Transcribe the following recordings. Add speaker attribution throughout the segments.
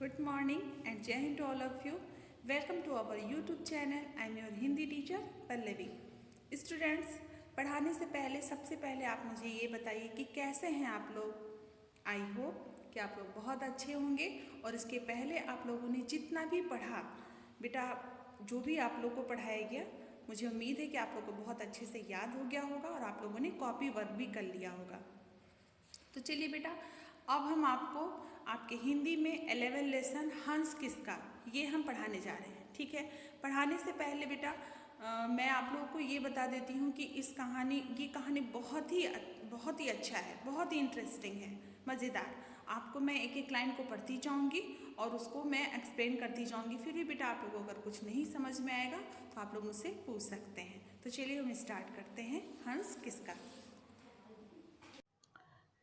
Speaker 1: Good morning and Jai Hind to all of you. Welcome to our YouTube channel. I am your Hindi teacher Pallavi. Students, पढ़ाने से पहले सबसे पहले आप मुझे ये बताइए कि कैसे हैं आप लोग। आई होप कि आप लोग बहुत अच्छे होंगे और इसके पहले आप लोगों ने जितना भी पढ़ा बेटा, जो भी आप लोग को पढ़ाया गया, मुझे उम्मीद है कि आप लोग को बहुत अच्छे से याद हो गया होगा और आप लोगों ने कॉपी वर्क भी कर लिया होगा। तो चलिए बेटा, अब हम आपको आपके हिंदी में 11 लेसन हंस किसका ये हम पढ़ाने जा रहे हैं। ठीक है, पढ़ाने से पहले बेटा मैं आप लोगों को ये बता देती हूँ कि ये कहानी बहुत ही अच्छा है, बहुत ही इंटरेस्टिंग है, मज़ेदार। आपको मैं एक एक लाइन को पढ़ती जाऊँगी और उसको मैं एक्सप्लेन करती जाऊँगी। फिर भी बेटा आप लोगों को अगर कुछ नहीं समझ में आएगा तो आप लोग मुझसे पूछ सकते हैं। तो चलिए हम स्टार्ट करते हैं हंस किसका।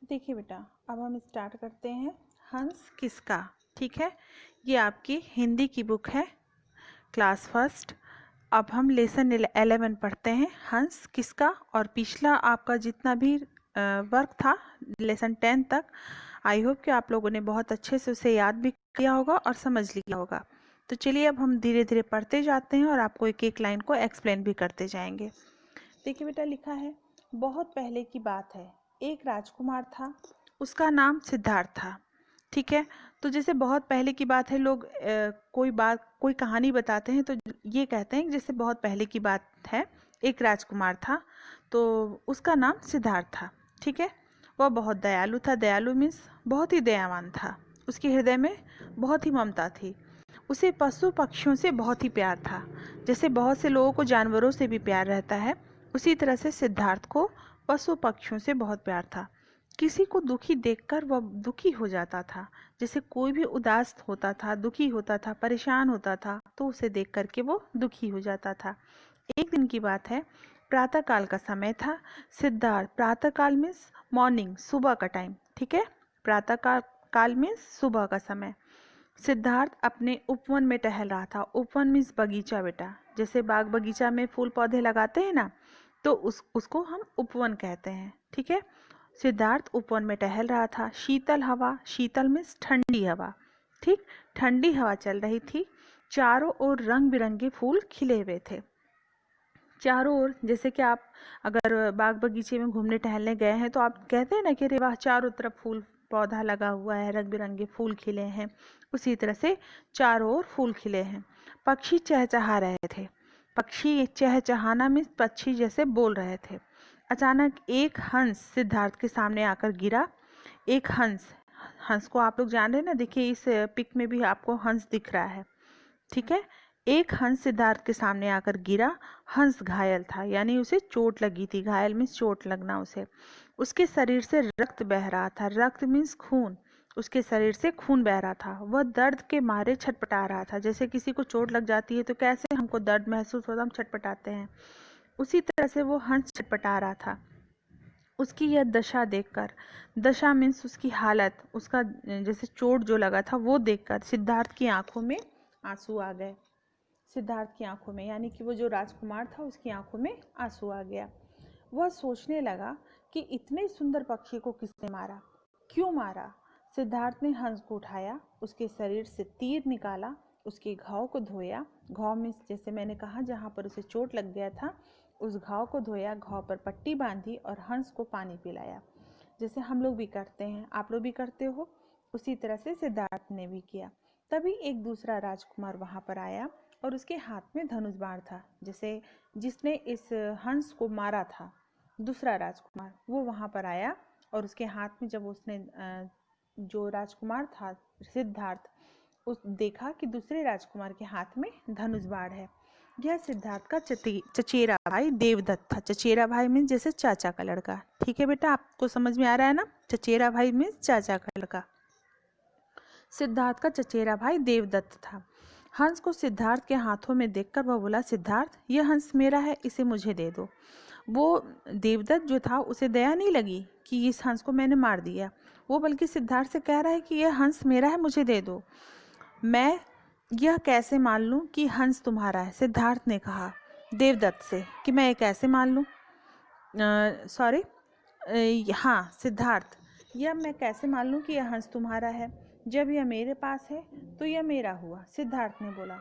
Speaker 2: देखिए बेटा, अब हम स्टार्ट करते हैं हंस किसका। ठीक है, ये आपकी हिंदी की बुक है, क्लास फर्स्ट। अब हम लेसन 11 पढ़ते हैं, हंस किसका। और पिछला आपका जितना भी वर्क था लेसन 10 तक, आई होप कि आप लोगों ने बहुत अच्छे से उसे याद भी किया होगा और समझ लिया होगा। तो चलिए अब हम धीरे धीरे पढ़ते जाते हैं और आपको एक एक लाइन को एक्सप्लेन भी करते जाएंगे। देखिए बेटा, लिखा है, बहुत पहले की बात है, एक राजकुमार था, उसका नाम सिद्धार्थ था। ठीक है, तो जैसे बहुत पहले की बात है, लोग कोई कहानी बताते हैं तो ये कहते हैं कि जैसे बहुत पहले की बात है, एक राजकुमार था तो उसका नाम सिद्धार्थ था। ठीक है, वह बहुत दयालु था। दयालु मीन्स बहुत ही दयावान था। उसके हृदय में बहुत ही ममता थी। उसे पशु पक्षियों से बहुत ही प्यार था। जैसे बहुत से लोगों को जानवरों से भी प्यार रहता है, उसी तरह से सिद्धार्थ को पशु पक्षियों से बहुत प्यार था। किसी को दुखी देखकर वह दुखी हो जाता था। जैसे कोई भी उदास होता था, दुखी होता था, परेशान होता था, तो उसे देख करके वो दुखी हो जाता था। एक दिन की बात है, प्रातःकाल का समय था। सिद्धार्थ, प्रातःकाल मीन्स मॉर्निंग, सुबह का टाइम। ठीक है, प्रातःकाल काल मीन्स सुबह का समय। सिद्धार्थ अपने उपवन में टहल रहा था। उपवन मीन्स बगीचा बेटा, जैसे बाग बगीचा में फूल पौधे लगाते हैं ना, तो उसको हम उपवन कहते हैं। ठीक है, सिद्धार्थ उपवन में टहल रहा था। शीतल हवा, शीतल मीन्स ठंडी हवा। ठीक, ठंडी हवा चल रही थी। चारों ओर रंग बिरंगे फूल खिले हुए थे। चारों ओर, जैसे कि आप अगर बाग बगीचे में घूमने टहलने गए हैं तो आप कहते हैं ना कि अरे वाह, चारों तरफ फूल पौधा लगा हुआ है, रंग बिरंगे फूल खिले हैं। उसी तरह से चारों ओर फूल खिले हैं। पक्षी चहचहा रहे थे। पक्षी चहचहाना में पक्षी जैसे बोल रहे थे। अचानक एक हंस सिद्धार्थ के सामने आकर गिरा। एक हंस, हंस को आप लोग जान रहे हैं ना, देखिए इस पिक में भी आपको हंस दिख रहा है। ठीक है, एक हंस सिद्धार्थ के सामने आकर गिरा। हंस घायल था, यानी उसे चोट लगी थी। घायल मीन्स चोट लगना उसे। उसके शरीर से रक्त बह रहा था। रक्त मीन्स खून। उसके शरीर से खून बह रहा था। वह दर्द के मारे छटपटा रहा था। जैसे किसी को चोट लग जाती है तो कैसे हमको दर्द महसूस होता है, हम छटपटाते हैं, उसी तरह से वो हंस छटपटा रहा था। उसकी यह दशा देखकर, दशा मीन्स उसकी हालत, उसका जैसे चोट जो लगा था वो देखकर सिद्धार्थ की आंखों में आंसू आ गए। सिद्धार्थ की आंखों में, यानी कि वो जो राजकुमार था उसकी आंखों में आंसू आ गया। वह सोचने लगा कि इतने सुंदर पक्षी को किसने मारा, क्यों मारा। सिद्धार्थ ने हंस को उठाया, उसके शरीर से तीर निकाला, उसके घाव को धोया। घाव में जैसे मैंने कहा जहाँ पर उसे चोट लग गया था, उस घाव को धोया, घाव पर पट्टी बांधी और हंस को पानी पिलाया। जैसे हम लोग भी करते हैं, आप लोग भी करते हो, उसी तरह से सिद्धार्थ ने भी किया। तभी एक दूसरा राजकुमार वहां पर आया और उसके हाथ में धनुष बाण था। जैसे जिसने इस हंस को मारा था, दूसरा राजकुमार, वो वहां पर आया और उसके हाथ में जब उसने जो राजकुमार था सिद्धार्थ, उस देखा कि दूसरे राजकुमार के हाथ में धनुष बाण है। यह सिद्धार्थ का चचेरा भाई देवदत्त था। चचेरा भाई मीन्स जैसे चाचा का लड़का। ठीक है बेटा, आपको समझ में आ रहा है ना, चचेरा भाई मीन्स चाचा का लड़का। सिद्धार्थ का चचेरा भाई देवदत्त था। हंस को सिद्धार्थ के हाथों में देखकर वह बोला, सिद्धार्थ, यह हंस मेरा है, इसे मुझे दे दो। वो देवदत्त जो था उसे दया नहीं लगी कि इस हंस को मैंने मार दिया। वो बल्कि सिद्धार्थ से कह रहा है कि यह हंस मेरा है, मुझे दे दो। मैं यह कैसे मान लूं कि हंस तुम्हारा है? सिद्धार्थ ने कहा देवदत्त से कि मैं ये कैसे मान लूं। हाँ सिद्धार्थ, यह मैं कैसे मान लूं कि यह हंस तुम्हारा है? जब यह मेरे पास है तो यह मेरा हुआ, सिद्धार्थ ने बोला।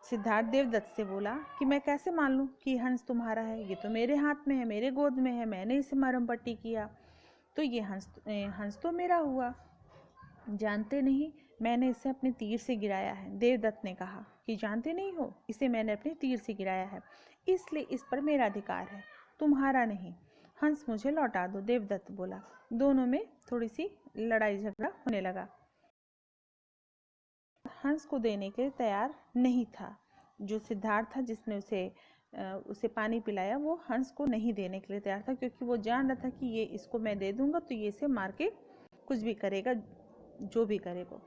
Speaker 2: सिद्धार्थ देवदत्त से बोला कि मैं कैसे मान लूं कि हंस तुम्हारा है, ये तो मेरे हाथ में है, मेरे गोद में है, मैंने इसे मरहम पट्टी किया, तो ये हंस तो मेरा हुआ। जानते नहीं, मैंने इसे अपने तीर से गिराया है। देवदत्त ने कहा कि जानते नहीं हो, इसे मैंने अपने तीर से गिराया है, इसलिए इस पर मेरा अधिकार है, तुम्हारा नहीं। हंस मुझे लौटा दो, देवदत्त बोला। दोनों में थोड़ी सी लड़ाई झगड़ा होने लगा। हंस को देने के लिए तैयार नहीं था। जो सिद्धार्थ था जिसने उसे पानी पिलाया, वो हंस को नहीं देने के लिए तैयार था, क्योंकि वो जान रहा था कि ये इसको मैं दे दूंगा तो ये इसे मार के कुछ भी करेगा, जो भी करेगा।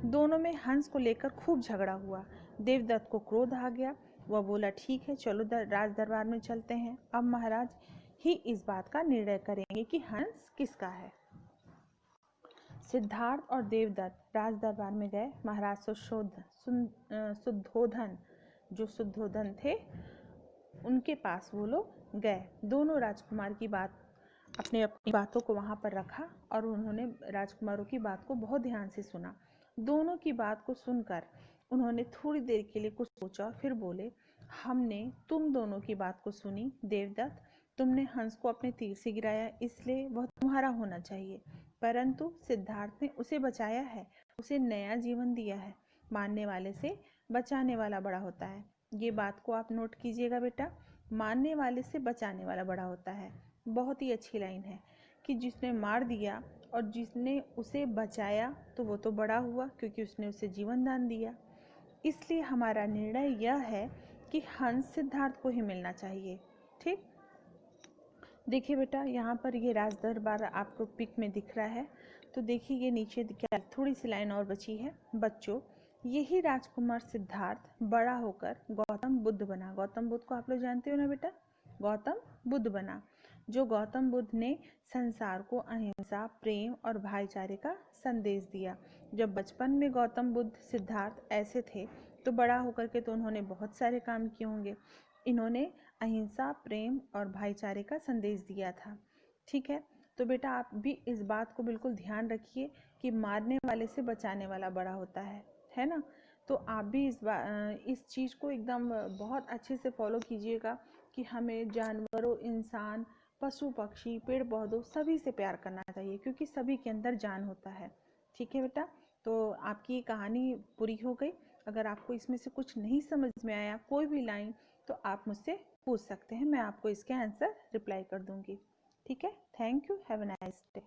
Speaker 2: दोनों में हंस को लेकर खूब झगड़ा हुआ। देवदत्त को क्रोध आ गया। वह बोला, ठीक है, चलो राज दरबार में चलते हैं। अब महाराज ही इस बात का निर्णय करेंगे कि हंस किसका है। सिद्धार्थ और देवदत्त राज दरबार में गए। महाराज शुद्धोधन, जो शुद्धोधन थे, उनके पास वो लोग गए। दोनों राजकुमार की अपनी बातों को वहां पर रखा और उन्होंने राजकुमारों की बात को बहुत ध्यान से सुना। दोनों की बात को सुनकर उन्होंने थोड़ी देर के लिए कुछ सोचा, फिर बोले, हमने तुम दोनों की बात को सुनी। देवदत्त, तुमने हंस को अपने तीर से गिराया, इसलिए वह तुम्हारा होना चाहिए, परंतु सिद्धार्थ ने उसे बचाया है, उसे नया जीवन दिया है। मारने वाले से बचाने वाला बड़ा होता है। ये बात को आप नोट कीजिएगा बेटा, मारने वाले से बचाने वाला बड़ा होता है। बहुत ही अच्छी लाइन है कि जिसने मार दिया और जिसने उसे बचाया तो वो तो बड़ा हुआ, क्योंकि उसने उसे जीवन दान दिया। इसलिए हमारा निर्णय यह है कि हंस सिद्धार्थ को ही मिलना चाहिए। ठीक, देखिए बेटा, यहाँ पर ये राज दरबार आपको पिक में दिख रहा है, तो देखिए ये नीचे क्या थोड़ी सी लाइन और बची है। बच्चों, यही राजकुमार सिद्धार्थ बड़ा होकर गौतम बुद्ध बना। गौतम बुद्ध को आप लोग जानते हो ना बेटा, गौतम बुद्ध बना। जो गौतम बुद्ध ने संसार को अहिंसा, प्रेम और भाईचारे का संदेश दिया। जब बचपन में गौतम बुद्ध सिद्धार्थ ऐसे थे, तो बड़ा होकर के तो उन्होंने बहुत सारे काम किए होंगे। इन्होंने अहिंसा, प्रेम और भाईचारे का संदेश दिया था। ठीक है, तो बेटा आप भी इस बात को बिल्कुल ध्यान रखिए कि मारने वाले से बचाने वाला बड़ा होता है ना। तो आप भी इस चीज़ को एकदम बहुत अच्छे से फॉलो कीजिएगा कि हमें जानवरों, इंसान, पशु पक्षी, पेड़ पौधों सभी से प्यार करना चाहिए, क्योंकि सभी के अंदर जान होता है। ठीक है बेटा, तो आपकी ये कहानी पूरी हो गई। अगर आपको इसमें से कुछ नहीं समझ में आया, कोई भी लाइन, तो आप मुझसे पूछ सकते हैं, मैं आपको इसके आंसर रिप्लाई कर दूंगी। ठीक है, thank you, have a nice day.